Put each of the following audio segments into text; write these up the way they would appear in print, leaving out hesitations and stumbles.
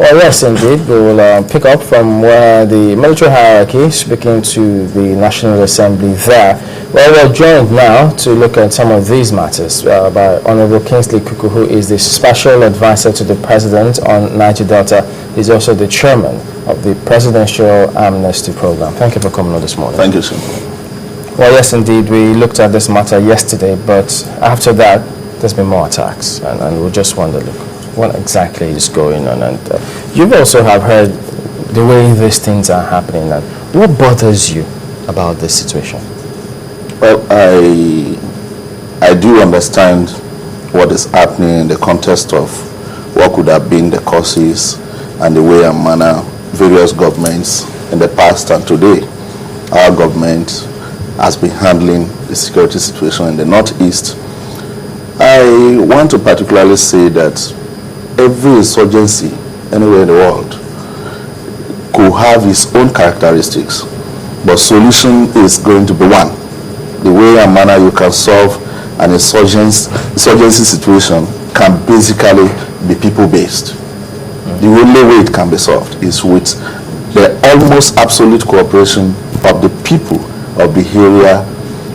Well, yes, indeed. We will pick up from where the military hierarchy speaking to the National Assembly there. Well, we're joined now to look at some of these matters by Honorable Kingsley Kuku, who is the Special Advisor to the President on Niger Delta. He's also the Chairman of the Presidential Amnesty Program. Thank you for coming on this morning. Thank you, sir. Well, yes, indeed. We looked at this matter yesterday, but after that, there's been more attacks, and we just wonder, look, what exactly is going on? And you also have heard the way these things are happening. And what bothers you about this situation? Well, I do understand what is happening in the context of what could have been the causes and the way and manner various governments in the past and today. Our government has been handling the security situation in the Northeast. I want to particularly say that every insurgency anywhere in the world could have its own characteristics, but solution is going to be one. The way and manner you can solve an insurgency situation can basically be people-based. The only way it can be solved is with the almost absolute cooperation of the people of the area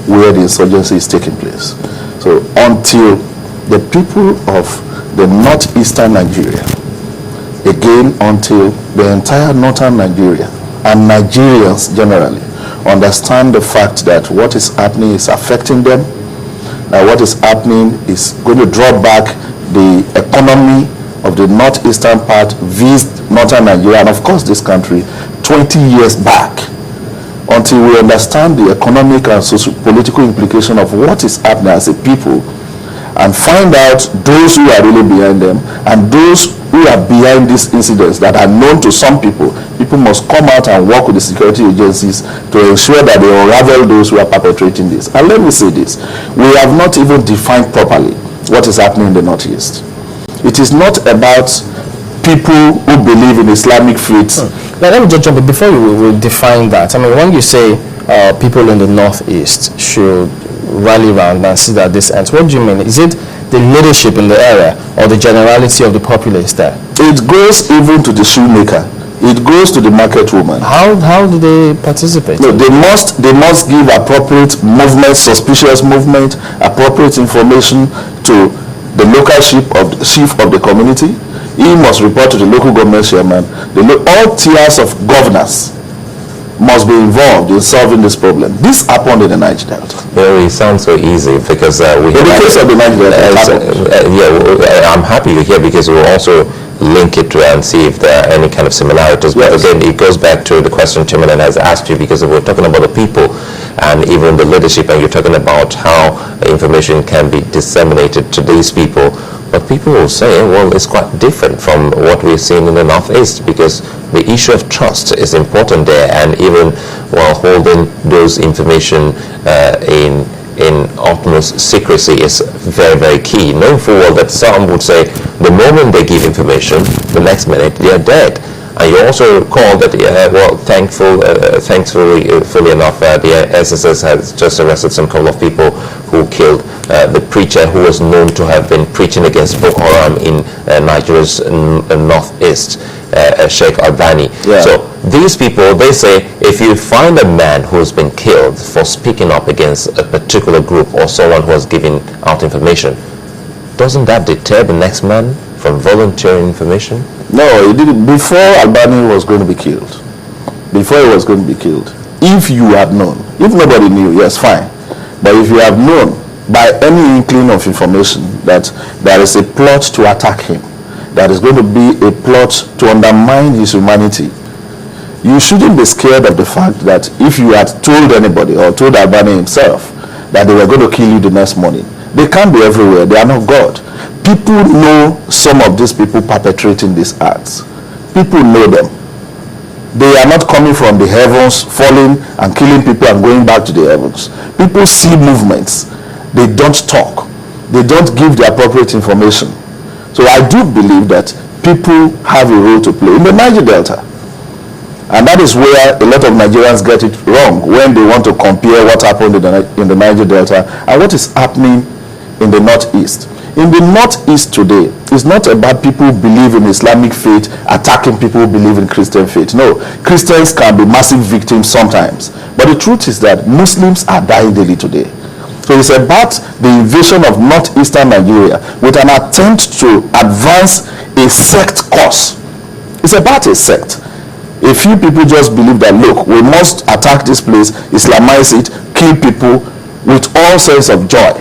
where the insurgency is taking place. So until the people of the northeastern Nigeria, again until the entire northern Nigeria and Nigerians generally understand the fact that what is happening is affecting them, that what is happening is going to draw back the economy of the northeastern part vis northern Nigeria and of course this country 20 years back. Until we understand the economic and socio-political implication of what is happening as a people and find out those who are really behind them and those who are behind these incidents that are known to some people, people must come out and work with the security agencies to ensure that they unravel those who are perpetrating this. And let me say this, we have not even defined properly what is happening in the Northeast. It is not about people who believe in Islamic faith. Now, let me just jump in before we define that. I mean, when you say people in the Northeast should rally around and see that this ends, what do you mean? Is it the leadership in the area or the generality of the populace there? It goes even to the shoemaker. It goes to the market woman. How do they participate? No, they must give appropriate movement, suspicious movement, appropriate information to the local chief of the community. He must report to the local government chairman. All tiers of governors must be involved in solving this problem. This happened in the Niger Delta. Well, it sounds so easy because we in the case of the Niger Delta, I'm happy to hear because we'll also link it to and see if there are any kind of similarities. But yes, again, it goes back to the question Timberland has asked you, because we're talking about the people and even the leadership, and you're talking about how information can be disseminated to these people. But people will say, well, it's quite different from what we've seen in the Northeast, because the issue of trust is important there, and even while holding those information in utmost secrecy is very, very key. Knowing full well that some would say the moment they give information, the next minute they are dead. And you also recall that, thankfully enough, the SSS has just arrested some couple of people who killed the preacher who was known to have been preaching against Boko Haram in Nigeria's northeast, Sheikh Albani. Yeah. So these people, they say, if you find a man who's been killed for speaking up against a particular group or someone who has given out information, doesn't that deter the next man from volunteering information? No, it didn't. Before Albani was going to be killed, if you had known, if nobody knew, yes, fine. But if you have known by any inkling of information that there is a plot to attack him, that is going to be a plot to undermine his humanity, you shouldn't be scared of the fact that if you had told anybody or told Albani himself that they were going to kill you the next morning, they can't be everywhere. They are not God. People know some of these people perpetrating these acts. People know them. They are not coming from the heavens, falling and killing people and going back to the heavens. People see movements. They don't talk. They don't give the appropriate information. So I do believe that people have a role to play in the Niger Delta. And that is where a lot of Nigerians get it wrong when they want to compare what happened in the Niger Delta and what is happening in the Northeast. In the Northeast today, it's not about people who believe in Islamic faith attacking people who believe in Christian faith. No, Christians can be massive victims sometimes. But the truth is that Muslims are dying daily today. So it's about the invasion of northeastern Nigeria with an attempt to advance a sect cause. It's about a sect. A few people just believe that, look, we must attack this place, Islamize it, kill people with all sense of joy.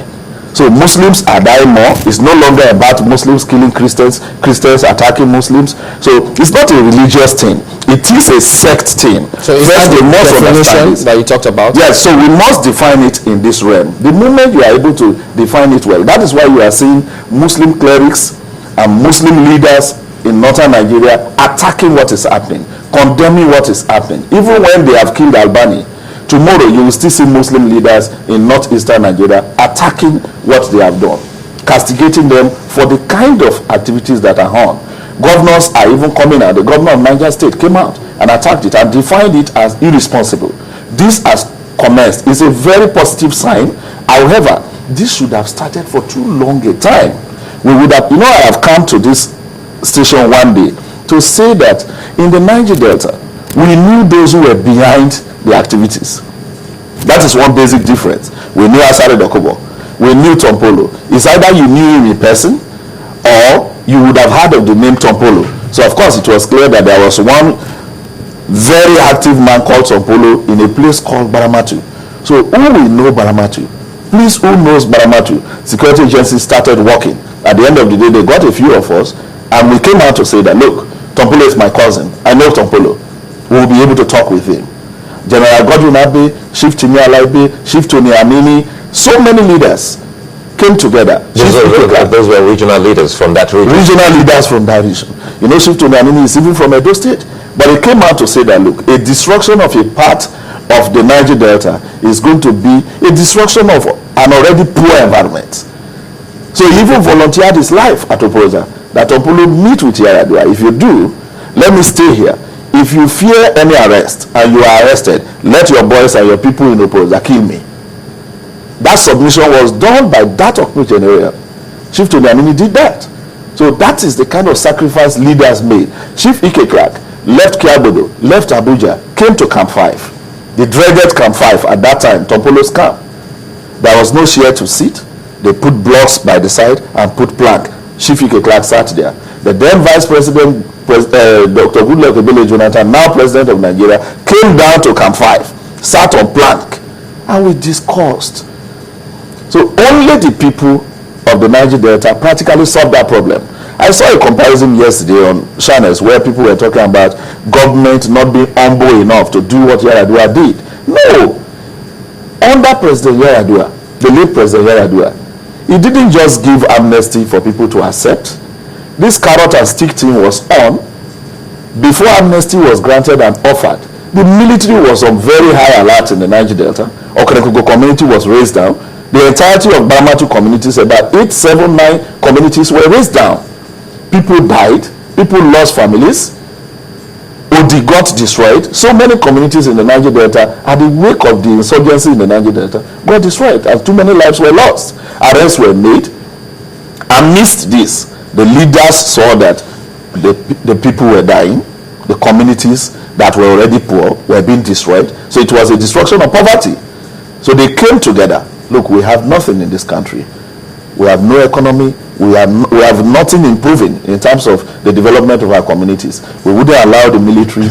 So Muslims are dying more. It's no longer about Muslims killing Christians, Christians attacking Muslims. So it's not a religious thing. It is a sect thing. So is that the definition that you talked about? Yes, so we must define it in this realm. The moment you are able to define it well, that is why you are seeing Muslim clerics and Muslim leaders in northern Nigeria attacking what is happening, condemning what is happening. Even when they have killed Albani, tomorrow you will still see Muslim leaders in northeastern Nigeria attacking what they have done, castigating them for the kind of activities that are on. Governors are even coming out. The governor of Niger State came out and attacked it and defined it as irresponsible. This has commenced. It's a very positive sign. However, this should have started for too long a time. We would have, I have come to this station one day to say that in the Niger Delta, we knew those who were behind the activities. That is one basic difference. We knew Asare Dokubo. We knew Tompolo. It's either you knew him in person or you would have heard of the name Tompolo. So of course it was clear that there was one very active man called Tompolo in a place called Baramatu. So who will know Baramatu? Please, who knows Baramatu? Security agencies started working. At the end of the day, they got a few of us and we came out to say that, look, Tompolo is my cousin. I know Tompolo. We will be able to talk with him. General Godwin Abe, Chief Timi Alaibe, Chief Tony Amini, so many leaders came together. Those were regional leaders from that region. Regional leaders from that region. Chief Tony Amini is even from Edo State. But he came out to say that, look, a destruction of a part of the Niger Delta is going to be a destruction of an already poor environment. So he even volunteered his life at Opoza, that Tompolo meet with Yaradua. If you do, let me stay here. If you fear any arrest and you are arrested, let your boys and your people in Opoza kill me. That submission was done by that Okpu general. Chief Tony Amini did that. So that is the kind of sacrifice leaders made. Chief Ike Clark left Kiabodo, left Abuja, came to Camp 5. The dreaded Camp 5 at that time, Tompolo's camp. There was no chair to sit. They put blocks by the side and put plank. Chief Ike Clark sat there. The then Vice President, Dr. Goodluck Ebele Jonathan, now President of Nigeria, came down to Camp 5, sat on plank, and we discussed. So only the people of the Niger Delta practically solved that problem. I saw a comparison yesterday on channels where people were talking about government not being humble enough to do what Yaradua did. No. Under President Yaradua, the late President Yaradua, he didn't just give amnesty for people to accept. This carrot and stick thing was on before amnesty was granted and offered. The military was on very high alert in the Niger Delta. Okenekugo community was raised down. The entirety of Baramatu communities, about 8, 7, 9 communities were raised down. People died. People lost families. Odi got destroyed. So many communities in the Niger Delta, at the wake of the insurgency in the Niger Delta, got destroyed and too many lives were lost. Arrests were made. Amidst this, the leaders saw that the people were dying. The communities that were already poor were being destroyed. So it was a destruction of poverty. So they came together. Look, we have nothing in this country. We have no economy. We have nothing improving in terms of the development of our communities. We wouldn't allow the military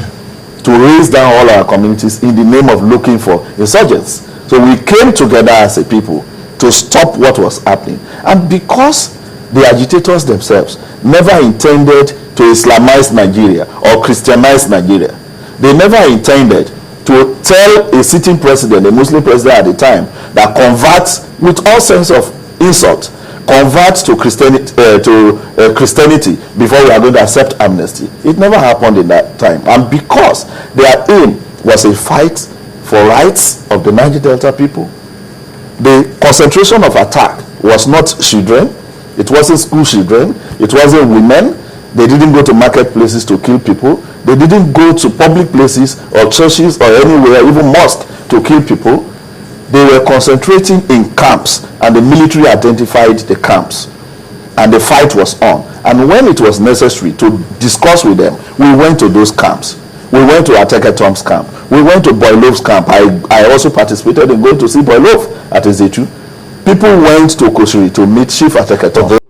to raise down all our communities in the name of looking for insurgents. So we came together as a people to stop what was happening. And because the agitators themselves never intended to Islamize Nigeria or Christianize Nigeria, they never intended to tell a sitting president, a Muslim president at the time, that converts with all sense of insult, converts to Christianity, Christianity before we are going to accept amnesty. It never happened in that time. And because their aim was a fight for rights of the Niger Delta people, the concentration of attack was not children, it wasn't school children, it wasn't women. They didn't go to marketplaces to kill people. They didn't go to public places or churches or anywhere, even mosques, to kill people. They were concentrating in camps, and the military identified the camps. and the fight was on. And when it was necessary to discuss with them, we went to those camps. We went to Ateketom's camp. We went to Boylov's camp. I also participated in going to see Boylov at Ezetu. People went to Kosiri to meet Chief Ateketom.